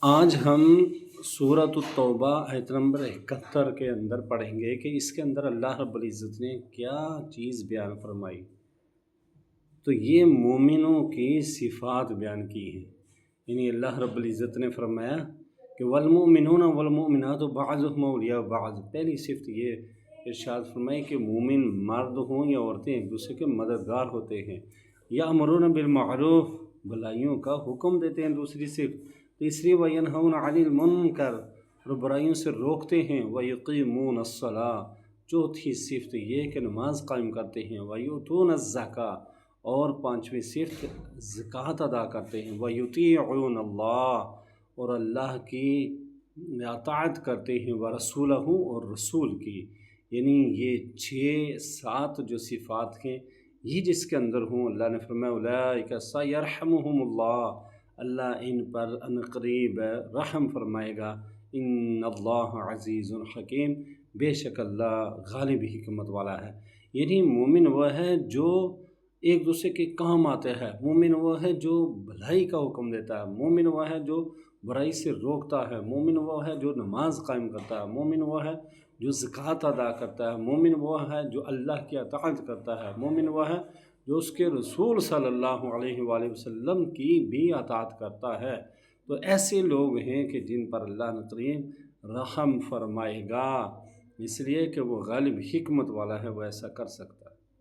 آج ہم سورۃ التوبہ آیت نمبر 71 کے اندر پڑھیں گے کہ اس کے اندر اللہ رب العزت نے کیا چیز بیان فرمائی۔ تو یہ مومنوں کی صفات بیان کی ہیں، یعنی اللہ رب العزت نے فرمایا کہ والمؤمنون والمؤمنات بعضهم اولیاء بعض۔ پہلی صفت یہ ارشاد فرمائی کہ مومن مرد ہوں یا عورتیں ایک دوسرے کے مددگار ہوتے ہیں، یأمرون بالمعروف، بھلائیوں کا حکم دیتے ہیں۔ دوسری صفت تیسری وینہون عن المنکر، اور برائیوں سے روکتے ہیں، ویقیمون الصلاۃ۔ چوتھی صفت یہ کہ نماز قائم کرتے ہیں، ویؤتون الزکاۃ، اور پانچویں صفت زکوٰۃ ادا کرتے ہیں، ویطیعون اللہ، اور اللہ کی اطاعت کرتے ہیں، ورسولہ، اور رسول کی۔ یعنی یہ 6-7 جو صفات ہیں یہ جس کے اندر ہوں، اللہ نے فرمایا اولئک سیرحمہم اللہ، اللہ ان پر ان قریب رحم فرمائے گا، ان اللہ عزیز حکیم، بے شک اللہ غالب حکمت والا ہے۔ یعنی مومن وہ ہے جو ایک دوسرے کے کام آتے ہیں، مومن وہ ہے جو بھلائی کا حکم دیتا ہے، مومن وہ ہے جو برائی سے روکتا ہے، مومن وہ ہے جو نماز قائم کرتا ہے، مومن وہ ہے جو زکوٰۃ ادا کرتا ہے، مومن وہ ہے جو اللہ کی اطاعت کرتا ہے، مومن وہ ہے جو اس کے رسول صلی اللہ علیہ وآلہ وسلم کی بھی اطاعت کرتا ہے۔ تو ایسے لوگ ہیں کہ جن پر اللہ نے کریم رحم فرمائے گا، اس لیے کہ وہ غالب حکمت والا ہے، وہ ایسا کر سکتا ہے۔